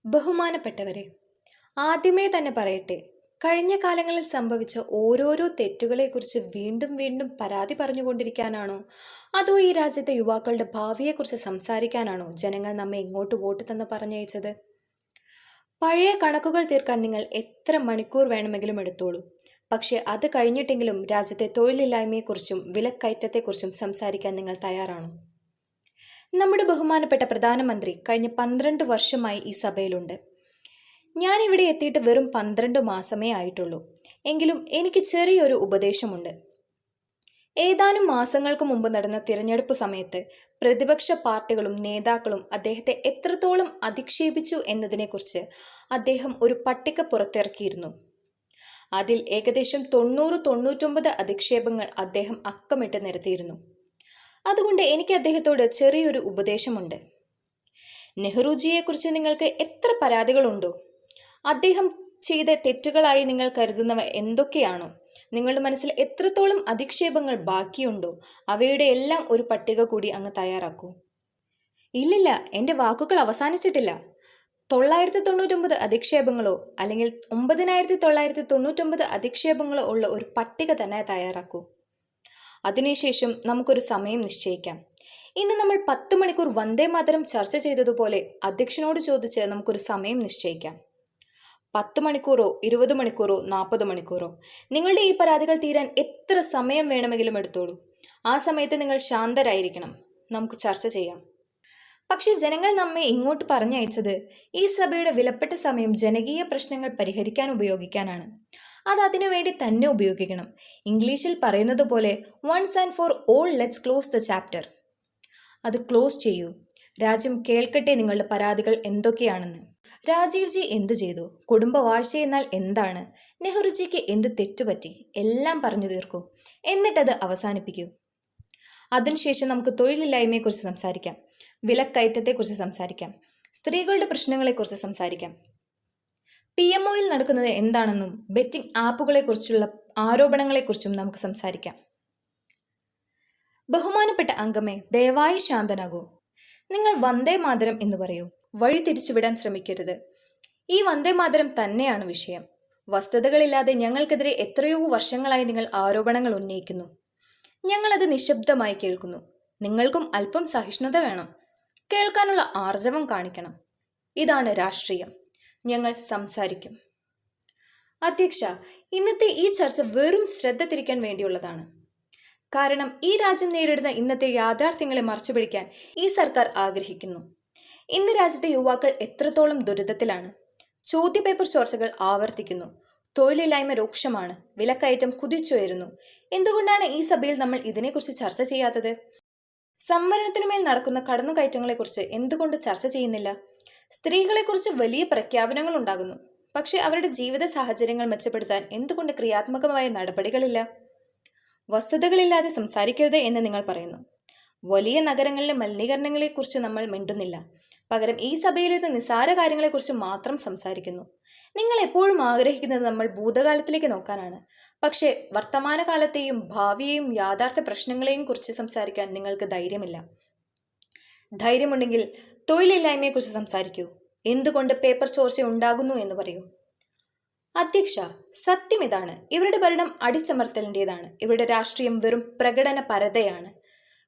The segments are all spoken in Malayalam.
ബഹുമാനപ്പെട്ടവരെ, ആദ്യമേ തന്നെ പറയട്ടെ, കഴിഞ്ഞ കാലങ്ങളിൽ സംഭവിച്ച ഓരോരോ തെറ്റുകളെക്കുറിച്ച് വീണ്ടും വീണ്ടും പരാതി പറഞ്ഞുകൊണ്ടിരിക്കാനാണോ, അതോ ഈ രാജ്യത്തെ യുവാക്കളുടെ ഭാവിയെക്കുറിച്ച് സംസാരിക്കാനാണോ ജനങ്ങൾ നമ്മെ ഇങ്ങോട്ട് വോട്ട് തന്ന് പറഞ്ഞയച്ചത്? പഴയ കണക്കുകൾ തീർക്കാൻ നിങ്ങൾ എത്ര മണിക്കൂർ വേണമെങ്കിലും എടുത്തോളൂ. പക്ഷെ അത് കഴിഞ്ഞിട്ടെങ്കിലും രാജ്യത്തെ തൊഴിലില്ലായ്മയെക്കുറിച്ചും വിലക്കയറ്റത്തെക്കുറിച്ചും സംസാരിക്കാൻ നിങ്ങൾ തയ്യാറാണോ? നമ്മുടെ ബഹുമാനപ്പെട്ട പ്രധാനമന്ത്രി കഴിഞ്ഞ 12 വർഷമായി ഈ സഭയിലുണ്ട്. ഞാനിവിടെ എത്തിയിട്ട് വെറും 12 മാസമേ ആയിട്ടുള്ളൂ. എങ്കിലും എനിക്ക് ചെറിയൊരു ഉപദേശമുണ്ട്. ഏതാനും മാസങ്ങൾക്ക് മുമ്പ് നടന്ന തിരഞ്ഞെടുപ്പ് സമയത്ത് പ്രതിപക്ഷ പാർട്ടികളും നേതാക്കളും അദ്ദേഹത്തെ എത്രത്തോളം അധിക്ഷേപിച്ചു എന്നതിനെക്കുറിച്ച് അദ്ദേഹം ഒരു പട്ടിക പുറത്തിറക്കിയിരുന്നു. അതിൽ ഏകദേശം 90-99 അധിക്ഷേപങ്ങൾ അദ്ദേഹം അക്കമിട്ട് നിരത്തിയിരുന്നു. അതുകൊണ്ട് എനിക്ക് അദ്ദേഹത്തോട് ചെറിയൊരു ഉപദേശമുണ്ട്. നെഹ്റുജിയെക്കുറിച്ച് നിങ്ങൾക്ക് എത്ര പരാതികളുണ്ടോ? അദ്ദേഹം ചെയ്ത തെറ്റുകളായി നിങ്ങൾ കരുതുന്നവ എന്തൊക്കെയാണോ? നിങ്ങളുടെ മനസ്സിൽ എത്രത്തോളം അധിക്ഷേപങ്ങൾ ബാക്കിയുണ്ടോ? അവയുടെ എല്ലാം ഒരു പട്ടിക കൂടി അങ്ങ് തയ്യാറാക്കൂ. ഇല്ലില്ല, എൻ്റെ വാക്കുകൾ അവസാനിച്ചിട്ടില്ല. 999 അധിക്ഷേപങ്ങളോ അല്ലെങ്കിൽ 9999 അധിക്ഷേപങ്ങളോ ഉള്ള ഒരു പട്ടിക തന്നെ തയ്യാറാക്കൂ. അതിനുശേഷം നമുക്കൊരു സമയം നിശ്ചയിക്കാം. ഇന്ന് നമ്മൾ 10 മണിക്കൂർ വന്ദേ മാതരം ചർച്ച ചെയ്തതുപോലെ അധ്യക്ഷനോട് ചോദിച്ച് നമുക്കൊരു സമയം നിശ്ചയിക്കാം. 10 മണിക്കൂറോ 20 മണിക്കൂറോ 40 മണിക്കൂറോ, നിങ്ങളുടെ ഈ പരാതികൾ തീരാൻ എത്ര സമയം വേണമെങ്കിലും എടുത്തോളൂ. ആ സമയത്ത് നിങ്ങൾ ശാന്തരായിരിക്കണം. നമുക്ക് ചർച്ച ചെയ്യാം. പക്ഷെ ജനങ്ങൾ നമ്മെ ഇങ്ങോട്ട് പറഞ്ഞയച്ചത് ഈ സഭയുടെ വിലപ്പെട്ട സമയം ജനകീയ പ്രശ്നങ്ങൾ പരിഹരിക്കാൻ ഉപയോഗിക്കാനാണ്. അത് അതിനു വേണ്ടി തന്നെ ഉപയോഗിക്കണം. ഇംഗ്ലീഷിൽ പറയുന്നത് പോലെ once and for all let's close the chapter. അത് ക്ലോസ് ചെയ്യൂ. രാജ്യം കേൾക്കട്ടെ നിങ്ങളുടെ പരാതികൾ എന്തൊക്കെയാണെന്ന്. രാജീവ് ജി എന്തു ചെയ്തു? കുടുംബവാഴ്ച എന്നാൽ എന്താണ്? നെഹ്റുജിക്ക് എന്ത് തെറ്റുപറ്റി? എല്ലാം പറഞ്ഞു തീർക്കൂ. എന്നിട്ടത് അവസാനിപ്പിക്കൂ. അതിനുശേഷം നമുക്ക് തൊഴിലില്ലായ്മയെക്കുറിച്ച് സംസാരിക്കാം, വിലക്കയറ്റത്തെക്കുറിച്ച് സംസാരിക്കാം, സ്ത്രീകളുടെ പ്രശ്നങ്ങളെക്കുറിച്ച് സംസാരിക്കാം. PMOയിൽ നടക്കുന്നത് എന്താണെന്നും ബെറ്റിംഗ് ആപ്പുകളെക്കുറിച്ചുള്ള ആരോപണങ്ങളെക്കുറിച്ചും നമുക്ക് സംസാരിക്കാം. ബഹുമാനപ്പെട്ട അംഗമേ, ദയവായി ശാന്തനാകൂ. നിങ്ങൾ വന്ദേ മാതരം എന്ന് പറയൂ. വഴി തിരിച്ചുവിടാൻ ശ്രമിക്കരുത്. ഈ വന്ദേ മാതരം തന്നെയാണ് വിഷയം. വസ്തുതകളില്ലാതെ ഞങ്ങൾക്കെതിരെ എത്രയോ വർഷങ്ങളായി നിങ്ങൾ ആരോപണങ്ങൾ ഉന്നയിക്കുന്നു. ഞങ്ങളത് നിശബ്ദമായി കേൾക്കുന്നു. നിങ്ങൾക്കും അല്പം സഹിഷ്ണുത വേണം. കേൾക്കാനുള്ള ആർജവം കാണിക്കണം. ഇതാണ് രാഷ്ട്രീയം. ഞങ്ങൾ സംസാരിക്കും. അധ്യക്ഷ, ഇന്നത്തെ ഈ ചർച്ച വെറും ശ്രദ്ധ തിരിക്കാൻ വേണ്ടിയുള്ളതാണ്. കാരണം ഈ രാജ്യം നേരിടുന്ന ഇന്നത്തെ യാഥാർത്ഥ്യങ്ങളെ മറച്ചുപിടിക്കാൻ ഈ സർക്കാർ ആഗ്രഹിക്കുന്നു. ഇന്ന് രാജ്യത്തെ യുവാക്കൾ എത്രത്തോളം ദുരിതത്തിലാണ്. ചോദ്യപേപ്പർ ചോർച്ചകൾ ആവർത്തിക്കുന്നു. തൊഴിലില്ലായ്മ രൂക്ഷമാണ്. വിലക്കയറ്റം കുതിച്ചുയരുന്നു. എന്തുകൊണ്ടാണ് ഈ സഭയിൽ നമ്മൾ ഇതിനെക്കുറിച്ച് ചർച്ച ചെയ്യാത്തത്? സംവരണത്തിനുമേൽ നടക്കുന്ന കടന്നുകയറ്റങ്ങളെക്കുറിച്ച് എന്തുകൊണ്ട് ചർച്ച ചെയ്യുന്നില്ല? സ്ത്രീകളെക്കുറിച്ച് വലിയ പ്രഖ്യാപനങ്ങൾ ഉണ്ടാകുന്നു. പക്ഷെ അവരുടെ ജീവിത സാഹചര്യങ്ങൾ മെച്ചപ്പെടുത്താൻ എന്തുകൊണ്ട് ക്രിയാത്മകമായ നടപടികളില്ല? വസ്തുതകളില്ലാതെ സംസാരിക്കരുത് എന്ന് നിങ്ങൾ പറയുന്നു. വലിയ നഗരങ്ങളിലെ മലിനീകരണങ്ങളെക്കുറിച്ച് നമ്മൾ മിണ്ടുന്നില്ല. പകരം ഈ സഭയിലെ നിസ്സാര കാര്യങ്ങളെക്കുറിച്ച് മാത്രം സംസാരിക്കുന്നു. നിങ്ങൾ എപ്പോഴും ആഗ്രഹിക്കുന്നത് നമ്മൾ ഭൂതകാലത്തിലേക്ക് നോക്കാനാണ്. പക്ഷേ വർത്തമാനകാലത്തെയും ഭാവിയെയും യാഥാർത്ഥ്യ പ്രശ്നങ്ങളെയും കുറിച്ച് സംസാരിക്കാൻ നിങ്ങൾക്ക് ധൈര്യമില്ല. ധൈര്യമുണ്ടെങ്കിൽ തൊഴിലില്ലായ്മയെക്കുറിച്ച് സംസാരിക്കൂ. എന്തുകൊണ്ട് പേപ്പർ ചോർച്ച ഉണ്ടാകുന്നു എന്ന് പറയൂ. അധ്യക്ഷ, സത്യം ഇതാണ്. ഇവരുടെ ഭരണം അടിച്ചമർത്തലിൻ്റെതാണ്. ഇവരുടെ രാഷ്ട്രീയം വെറും പ്രകടന പരതയാണ്.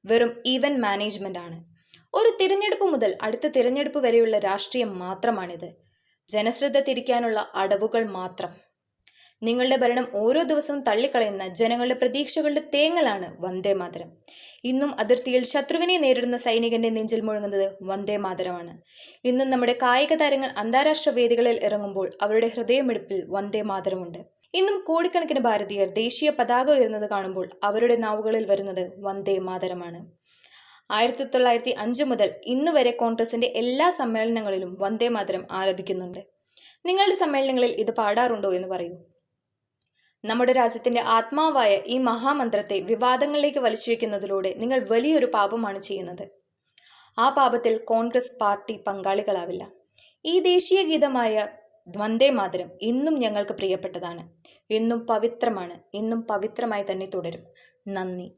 വെറും ഈവന്റ് മാനേജ്മെന്റ് ആണ്. ഒരു തിരഞ്ഞെടുപ്പ് മുതൽ അടുത്ത തിരഞ്ഞെടുപ്പ് വരെയുള്ള രാഷ്ട്രീയം മാത്രമാണിത്. ജനശ്രദ്ധ തിരിക്കാനുള്ള അടവുകൾ മാത്രം. നിങ്ങളുടെ ഭരണം ഓരോ ദിവസവും തള്ളിക്കളയുന്ന ജനങ്ങളുടെ പ്രതീക്ഷകളുടെ തേങ്ങലാണ് വന്ദേ മാതരം. ഇന്നും അതിർത്തിയിൽ ശത്രുവിനെ നേരിടുന്ന സൈനികന്റെ നെഞ്ചിൽ മുഴങ്ങുന്നത് വന്ദേ മാതരമാണ്. ഇന്നും നമ്മുടെ കായിക താരങ്ങൾ അന്താരാഷ്ട്ര വേദികളിൽ ഇറങ്ങുമ്പോൾ അവരുടെ ഹൃദയമിടിപ്പിൽ വന്ദേ മാതരമുണ്ട്. ഇന്നും കോടിക്കണക്കിന് ഭാരതീയർ ദേശീയ പതാക ഉയർന്നത് കാണുമ്പോൾ അവരുടെ നാവുകളിൽ വരുന്നത് വന്ദേ മാതരമാണ്. 1905 മുതൽ ഇന്ന് വരെ കോൺഗ്രസിന്റെ എല്ലാ സമ്മേളനങ്ങളിലും വന്ദേ മാതരം ആലപിക്കുന്നുണ്ട്. നിങ്ങളുടെ സമ്മേളനങ്ങളിൽ ഇത് പാടാറുണ്ടോ എന്ന് പറയൂ. നമ്മുടെ രാജ്യത്തിന്റെ ആത്മാവായ ഈ മഹാമന്ത്രത്തെ വിവാദങ്ങളിലേക്ക് വലിച്ചിഴക്കുന്നതിലൂടെ നിങ്ങൾ വലിയൊരു പാപമാണ് ചെയ്യുന്നത്. ആ പാപത്തിൽ കോൺഗ്രസ് പാർട്ടി പങ്കാളികളാവില്ല. ഈ ദേശീയ ഗീതമായ വന്ദേ മാതരം ഇന്നും ഞങ്ങൾക്ക് പ്രിയപ്പെട്ടതാണ്. ഇന്നും പവിത്രമാണ്. ഇന്നും പവിത്രമായി തന്നെ തുടരും. നന്ദി.